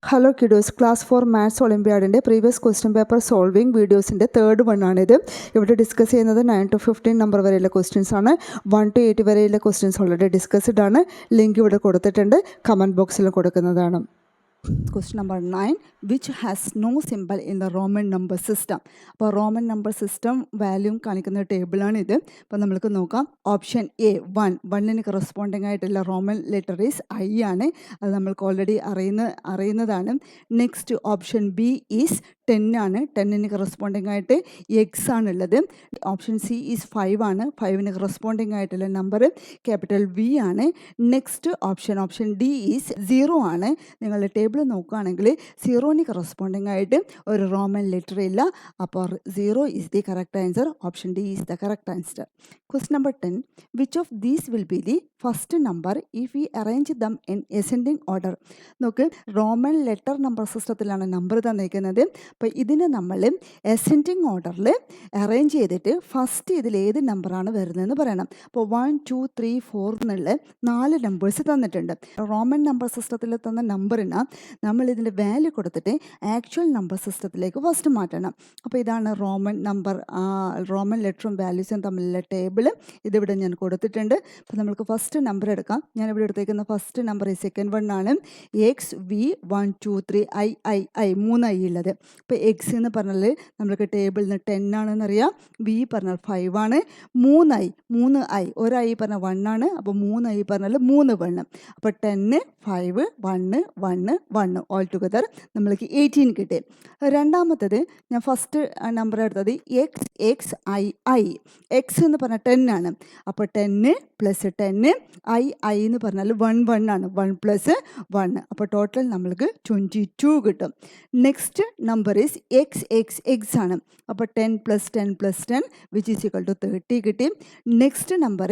Hello kiddos class 4 maths ഒളിമ്പ്യാഡിൻ്റെ previous question paper solving വീഡിയോസിൻ്റെ third വണ്ണാണിത്. ഇവിടെ ഡിസ്കസ് ചെയ്യുന്നത് 9 to 15 നമ്പർ വരെയുള്ള ക്വസ്റ്റ്യൻസ് ആണ്. 1 to 8 വരെയുള്ള ക്വസ്റ്റ്യൻസ് ഓൾറെഡി ഡിസ്കസ്ഡ് ആണ്. ലിങ്ക് ഇവിടെ കൊടുത്തിട്ടുണ്ട്, കമൻറ്റ് ബോക്സിൽ കൊടുക്കുന്നതാണ്. Question number 9, which has no symbol in the Roman number system. അപ്പോൾ റോമൻ നമ്പർ സിസ്റ്റം വാല്യൂം കാണിക്കുന്ന ടേബിളാണ് ഇത്. അപ്പോൾ നമുക്ക് നോക്കാം. ഓപ്ഷൻ എ 1 കറസ്പോണ്ടിങ് ആയിട്ടുള്ള റോമൻ ലെറ്റർ ഈസ് ഐ ആണ്. അത് നമ്മൾക്ക് ഓൾറെഡി അറിയുന്നതാണ്. നെക്സ്റ്റ് ഓപ്ഷൻ ബി ഈസ് 10 ആണ്. 10 കറസ്പോണ്ടിങ് ആയിട്ട് എക്സ് ആണുള്ളത്. ഓപ്ഷൻ സി ഈസ് 5 ആണ്. 5 കറസ്പോണ്ടിങ് ആയിട്ടുള്ള നമ്പർ ക്യാപിറ്റൽ വി ആണ്. നെക്സ്റ്റ് ഓപ്ഷൻ ഡി ഈസ് 0 ആണ്. നിങ്ങളുടെ ടേബിൾ നോക്കുകയാണെങ്കിൽ 0 കറസ്പോണ്ടിങ് ആയിട്ട് ഒരു റോമൻ ലെറ്റർ ഇല്ല. അപ്പോൾ 0 is the correct answer. Option D is the correct answer. Question number 10, which of these will be the first number if we arrange them in ascending order. നോക്ക്, Roman letter number സിസ്റ്റത്തിലാണ് number തന്നിരിക്കുന്നത്. അപ്പോൾ ഇതിന് നമ്മൾ ascending ഓർഡറിൽ arrange ചെയ്തിട്ട് first ഇതിൽ ഏത് നമ്പറാണ് വരുന്നതെന്ന് പറയണം. അപ്പോൾ 1 2 3 4 എന്നുള്ള 4 നമ്പേഴ്സ് തന്നിട്ടുണ്ട്. റോമൻ നമ്പർ സിസ്റ്റത്തിൽ തന്ന നമ്പറിന് നമ്മൾ ഇതിൻ്റെ വാല്യൂ കൊടുത്തിട്ട് ആക്ച്വൽ നമ്പർ സിസ്റ്റത്തിലേക്ക് ഫസ്റ്റ് മാറ്റണം. അപ്പോൾ ഇതാണ് റോമൻ ലെറ്ററും വാല്യൂസും തമ്മിലുള്ള ടേബിൾ. ഇതിവിടെ ഞാൻ കൊടുത്തിട്ടുണ്ട്. അപ്പോൾ നമുക്ക് ഫസ്റ്റ് നമ്പർ എടുക്കാം. ഞാനിവിടെ എടുത്തേക്കുന്ന ഫസ്റ്റ് നമ്പർ ഈ സെക്കൻഡ് വൺ ആണ്. എക്സ് വി 1 2 3 ഐ 3 ഐ ഉള്ളത്. ഇപ്പോൾ എക്സ് എന്ന് പറഞ്ഞാൽ നമ്മൾക്ക് ടേബിളിൽ നിന്ന് 10 ആണെന്നറിയാം. വി പറഞ്ഞാൽ 5 ആണ്. 3 ഐ ഒരു ഐ പറഞ്ഞാൽ 1 ആണ്. അപ്പോൾ 3 ഐ പറഞ്ഞാൽ 3 1. അപ്പോൾ 10 5 1 1 1 ഓൾ ടുഗദർ നമ്മൾക്ക് 18 കിട്ടി. രണ്ടാമത്തത് ഞാൻ ഫസ്റ്റ് നമ്പർ എടുത്തത് എക്സ് ഐ എക്സ് എന്ന് പറഞ്ഞാൽ 10 ആണ്. അപ്പോൾ 10 + 10 ഐ എന്ന് പറഞ്ഞാൽ 1 ആണ്. 1 + 1 അപ്പോൾ ടോട്ടൽ നമ്മൾക്ക് 22 കിട്ടും. നെക്സ്റ്റ് നമ്പർ ഈസ് എക്സ് ആണ്. അപ്പോൾ 10 + 10 + 10 വിച്ച് ഈസ് ഈക്വൽ ടു 30 കിട്ടി. നെക്സ്റ്റ് നമ്പർ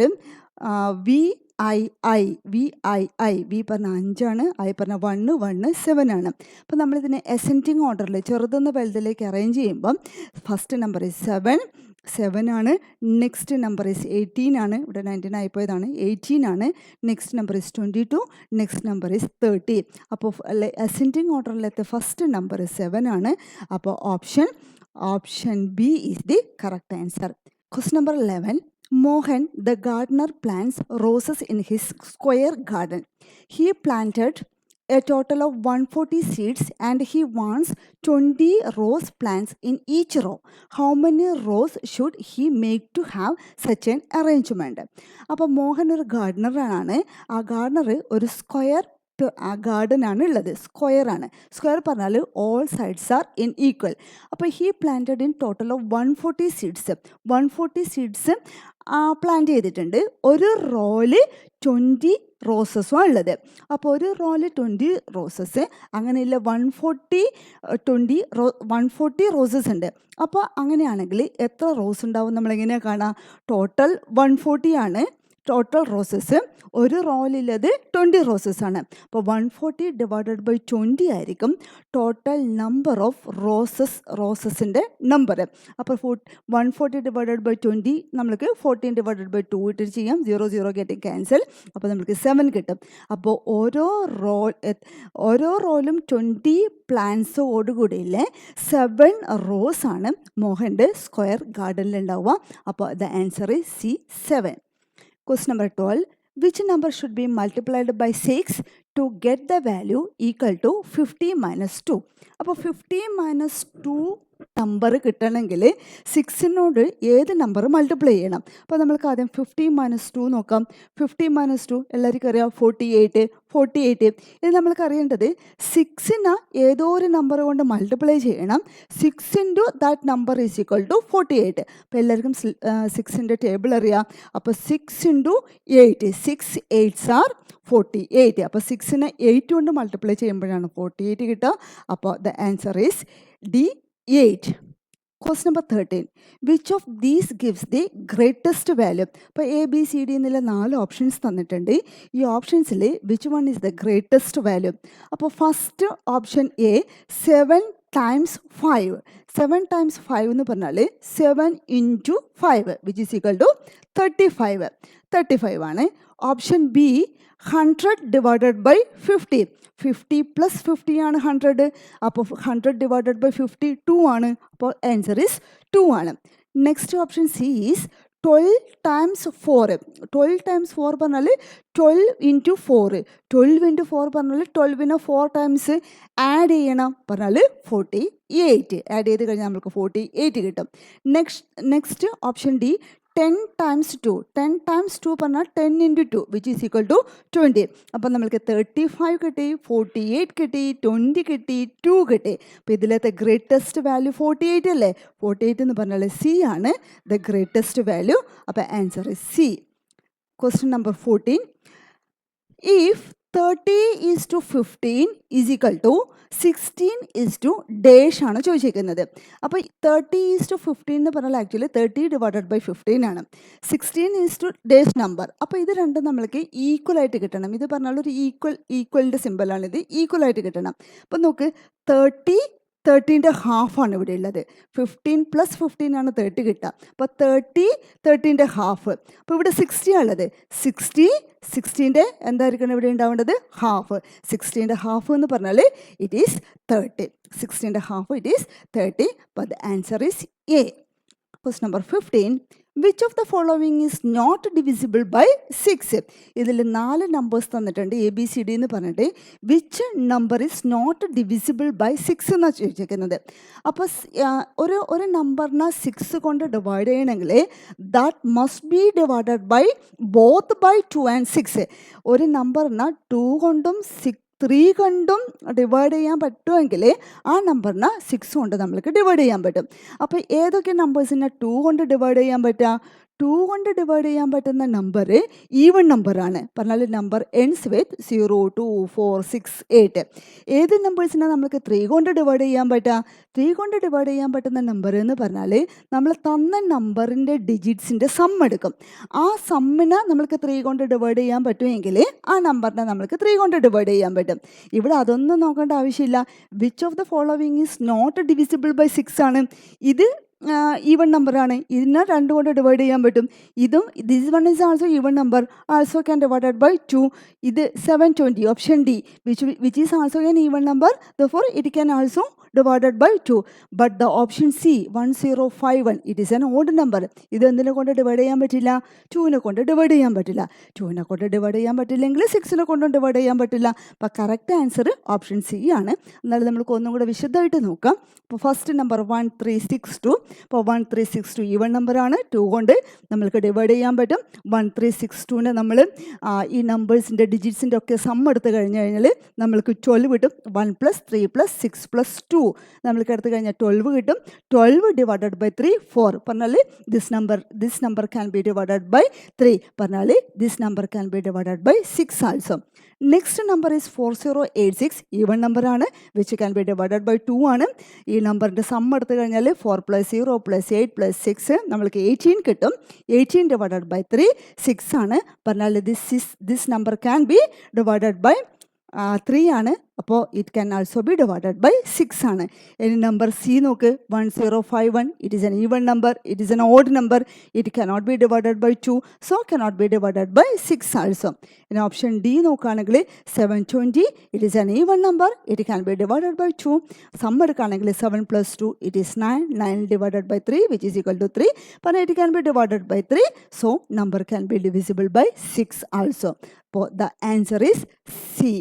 വി പറഞ്ഞ 5 ആണ്. ഐ പറഞ്ഞ 1 7 ആണ്. അപ്പോൾ നമ്മളിതിനെ എസെൻഡിങ് ഓർഡറിൽ ചെറുതെന്ന് വലുതിലേക്ക് അറേഞ്ച് ചെയ്യുമ്പം ഫസ്റ്റ് നമ്പർ ഈസ് 7 ആണ്. നെക്സ്റ്റ് നമ്പർ ഈസ് 18 ആണ്. ഇവിടെ 19 ആയിപ്പോയതാണ്. 18 ആണ്. Next number is 22. Next number is 30. അപ്പോൾ അസെൻഡിങ് ഓർഡറിലത്തെ ഫസ്റ്റ് നമ്പർ 7 ആണ്. അപ്പോൾ option B is the correct answer. Question number 11, Mohan, the gardener, plants roses in his square garden. He planted a total of 140 seeds and he wants 20 rose plants in each row. How many rows should he make to have such an arrangement? അപ്പോൾ മോഹൻ ഒരു ഗാർഡനറാണ്. ആ Gardner ഒരു square garden ആണ് ഉള്ളത്. Square ആണ്. Square പറഞ്ഞാൽ all sides are in equal. അപ്പോൾ he planted in total of 140 seeds plant ചെയ്തിട്ടുണ്ട്. ഒരു റോയില് 20 റോസസും ഉള്ളത്. അപ്പോൾ ഒരു റോയില് 20 റോസസ്, അങ്ങനെയുള്ള 140 റോസസ് ഉണ്ട്. അപ്പോൾ അങ്ങനെയാണെങ്കിൽ എത്ര റോസ് ഉണ്ടാവും നമ്മളെങ്ങനെയാണ് കാണാം? ടോട്ടൽ 140 ആണ് ടോട്ടൽ റോസസ്. ഒരു റോയിലുള്ളത് 20 റോസസ് ആണ്. അപ്പോൾ 140 ഡിവൈഡഡ് ബൈ 20 ആയിരിക്കും ടോട്ടൽ നമ്പർ ഓഫ് റോസസിൻ്റെ നമ്പർ. അപ്പോൾ 140 ഡിവൈഡഡ് ബൈ 20 നമ്മൾക്ക് 14 ഡിവൈഡഡ് ബൈ 2 ഇട്ട് ചെയ്യാം. 0 ഗെറ്റിംഗ് ക്യാൻസൽ. അപ്പോൾ നമുക്ക് 7 കിട്ടും. അപ്പോൾ ഓരോ റോയിലും 20 പ്ലാന്റ്സോടുകൂടിയില്ലേ 7 റോസ് ആണ് മോഹൻ്റെ സ്ക്വയർ ഗാർഡനിൽ ഉണ്ടാവുക. അപ്പോൾ the answer is C 7. Question number 12, which number should be multiplied by 6 to get the value equal to 50 minus 2? അപ്പോൾ 50 minus 2 നമ്പർ കിട്ടണമെങ്കിൽ 6നോട് ഏത് നമ്പർ മൾട്ടിപ്ലൈ ചെയ്യണം? അപ്പോൾ നമ്മൾക്ക് ആദ്യം 50 - 2 നോക്കാം. 50 - 2 എല്ലാവർക്കും അറിയാം 48. ഇത് നമ്മൾക്ക് അറിയേണ്ടത് 6ന് ഏതോ ഒരു നമ്പർ കൊണ്ട് മൾട്ടിപ്ലൈ ചെയ്യണം. 6 into that number is equal to 48. അപ്പോൾ എല്ലാവർക്കും 6ൻ്റെ ടേബിൾ അറിയാം. അപ്പോൾ 6 ഇൻറ്റു 8, 6 8s ആർ 48. അപ്പോൾ 6നെ 8 കൊണ്ട് മൾട്ടിപ്ലൈ ചെയ്യുമ്പോഴാണ് 48 കിട്ടുക. അപ്പോൾ the answer is D 8. Question number 13, which of these gives the greatest value? ഇപ്പോൾ ABCD എന്നുള്ള 4 ഓപ്ഷൻസ് തന്നിട്ടുണ്ട്. ഈ ഓപ്ഷൻസിൽ which one is the greatest value? അപ്പോൾ first option A 7 times 5. 7 times 5 എന്ന് പറഞ്ഞാൽ 7 into 5 which is equal to 35 ആണ്. Option B 100 divided by 50. 50 plus 50 ആണ് 100. അപ്പോൾ 100 ഡിവൈഡഡ് ബൈ 50 2 ആണ്. അപ്പോൾ ആൻസർ ഈസ് 2 ആണ്. Next option C is 12 times 4. 12 times 4 പറഞ്ഞാൽ 12 ഇൻറ്റു 4. 12 ഇൻറ്റു 4 പറഞ്ഞാൽ 12നെ 4 ടൈംസ് ആഡ് ചെയ്യണം പറഞ്ഞാൽ 48. ആഡ് ചെയ്ത് കഴിഞ്ഞാൽ നമുക്ക് 48 കിട്ടും. Next option D 10 times 2. 10 times 2 പറഞ്ഞാൽ 10 into 2 which is equal to 20. അപ്പം നമ്മൾക്ക് 35 കിട്ടി, 48 കിട്ടി, 20 കിട്ടി, 2 കിട്ടി. അപ്പോൾ ഇതിലത്തെ ഗ്രേറ്റസ്റ്റ് വാല്യൂ 48 അല്ലേ? 48 എന്ന് പറഞ്ഞാൽ സി ആണ് ദ ഗ്രേറ്റസ്റ്റ് വാല്യൂ. അപ്പോൾ answer is C. Question number 14. If 30 is to 15 is equal to 16 is to dash ആണ് ചോദിച്ചിരിക്കുന്നത്. അപ്പോൾ 30 is to 15 എന്ന് പറഞ്ഞാൽ ആക്ച്വലി 30 ഡിവൈഡഡ് ബൈ 15 ആണ്. 16 is to dash നമ്പർ. അപ്പോൾ ഇത് രണ്ടും നമ്മൾക്ക് ഈക്വൽ ആയിട്ട് കിട്ടണം. ഇത് പറഞ്ഞാൽ ഒരു ഈക്വലിൻ്റെ സിമ്പിളാണ്. ഇത് ഈക്വൽ ആയിട്ട് കിട്ടണം. അപ്പോൾ നോക്ക് 30ൻ്റെ ഹാഫാണ് ഇവിടെ ഉള്ളത്. 15 പ്ലസ് 15 ആണ് 30 കിട്ടുക. അപ്പോൾ 30ൻ്റെ ഹാഫ്. അപ്പോൾ ഇവിടെ 60 ഉള്ളത്. 60ൻ്റെ എന്തായിരിക്കണം ഇവിടെ ഉണ്ടാവേണ്ടത്? ഹാഫ്. 60ൻ്റെ ഹാഫ് എന്ന് പറഞ്ഞാൽ ഇറ്റ് ഈസ് 30. 60ൻ്റെ ഹാഫ് ഇറ്റ് ഈസ് 30. അപ്പോൾ the answer is A. Question number 15. Which of the following is not divisible by 6? ഇതിൽ 4 നമ്പേഴ്സ് തന്നിട്ടുണ്ട്, ABCD എന്ന് പറഞ്ഞിട്ട്. Which number is not divisible by 6 എന്നാണ് ചോദിച്ചിരിക്കുന്നത്. അപ്പോൾ ഒരു നമ്പറിനെ 6 കൊണ്ട് ഡിവൈഡ് ചെയ്യണമെങ്കിൽ that must be divided by both by 2 and 6. ഒരു നമ്പറിനെ 2 കൊണ്ടും 3 കൊണ്ടും ഡിവൈഡ് ചെയ്യാൻ പറ്റുമെങ്കിൽ ആ നമ്പറിനെ 6 കൊണ്ട് നമ്മൾക്ക് ഡിവൈഡ് ചെയ്യാൻ പറ്റും. അപ്പോൾ ഏതൊക്കെ നമ്പേഴ്സിനെ 2 കൊണ്ട് ഡിവൈഡ് ചെയ്യാൻ പറ്റുക? 2 കൊണ്ട് ഡിവൈഡ് ചെയ്യാൻ പറ്റുന്ന നമ്പർ ഈവൺ നമ്പറാണ്. പറഞ്ഞാൽ നമ്പർ എൻഡ്സ് വിത്ത് 0, 2, 4, 6, 8. ഏത് നമ്പേഴ്സിനെ നമുക്ക് 3 കൊണ്ട് ഡിവൈഡ് ചെയ്യാൻ പറ്റുക? 3 കൊണ്ട് ഡിവൈഡ് ചെയ്യാൻ പറ്റുന്ന നമ്പർ എന്ന് പറഞ്ഞാൽ നമ്മൾ തന്ന നമ്പറിൻ്റെ ഡിജിറ്റ്സിൻ്റെ സം എടുക്കും. ആ സമ്മിനെ നമ്മൾക്ക് 3 കൊണ്ട് ഡിവൈഡ് ചെയ്യാൻ പറ്റുമെങ്കിൽ ആ നമ്പറിനെ നമ്മൾക്ക് 3 കൊണ്ട് ഡിവൈഡ് ചെയ്യാൻ പറ്റും. ഇവിടെ അതൊന്നും നോക്കേണ്ട ആവശ്യമില്ല. Which of the following is not divisible by 6 ആണ്. ഇത് ഈവൺ നമ്പറാണ്. ഇതിനെ 2 കൊണ്ട് ഡിവൈഡ് ചെയ്യാൻ പറ്റും. ഇതും this one is also even number, also can divided by 2. ഇത് 720 option D which is also an even number, therefore it can also divided by 2. But the option C 1051 it is an odd number. ഇത് എന്തിനെ കൊണ്ട് divide ചെയ്യാൻ പറ്റില്ല? 2നെ കൊണ്ട് divide ചെയ്യാൻ പറ്റില്ല. 2നെ കൊണ്ട് ഡിവൈഡ് ചെയ്യാൻ പറ്റില്ലെങ്കിൽ 6നെ കൊണ്ടും ഡിവൈഡ് ചെയ്യാൻ പറ്റില്ല. അപ്പോൾ കറക്റ്റ് ആൻസർ ഓപ്ഷൻ സി ആണ്. എന്നാലും നമുക്ക് ഒന്നും കൂടെ വിശദമായിട്ട് നോക്കാം. അപ്പോൾ ഫസ്റ്റ് നമ്പർ 1362. അപ്പോൾ 1362 ഈവൺ നമ്പറാണ്. 2 കൊണ്ട് നമ്മൾക്ക് ഡിവൈഡ് ചെയ്യാൻ പറ്റും. 1362നെ നമ്മൾ ഈ നമ്പേഴ്സിൻ്റെ ഡിജിറ്റ്സിൻ്റെ ഒക്കെ സം എടുത്ത് കഴിഞ്ഞ് കഴിഞ്ഞാൽ നമ്മൾക്ക് 12 കിട്ടും. 1 + 3 + 6 + 2 നമ്മൾക്ക് എടുത്തു കഴിഞ്ഞാൽ 12 കിട്ടും. 12 ഡിവൈഡഡ് ബൈ 3 4. പറഞ്ഞാൽ this number can be divided by 3. പറഞ്ഞാൽ this number can be divided by 6 also. Next number is 4086 even നമ്പറാണ്. Which can be divided by 2 ആണ്. ഈ നമ്പറിൻ്റെ സം എടുത്തു കഴിഞ്ഞാൽ 4 + 0 + 8 + 6 നമ്മൾക്ക് 18 കിട്ടും. 18 ഡിവൈഡഡ് ബൈ 3 6 ആണ്. പറഞ്ഞാൽ this number can be divided by 3 ആണ്. അപ്പോൾ it can also be divided by 6 ആണ്. ഇനി നമ്പർ സി നോക്ക് 1051. It is an even number, it is an odd number, it cannot divided by 2, so cannot divided by 6 also. ഇനി option D നോക്കുകയാണെങ്കിൽ 720 it is an even number, it can be divided by 2. Sum എടുക്കുകയാണെങ്കിൽ 7 + 2 it is 9. 9 divided by 3 which is equal to 3. പറഞ്ഞാൽ it can be divided by 3, so number can be divisible by 6 also. അപ്പോൾ the answer is C.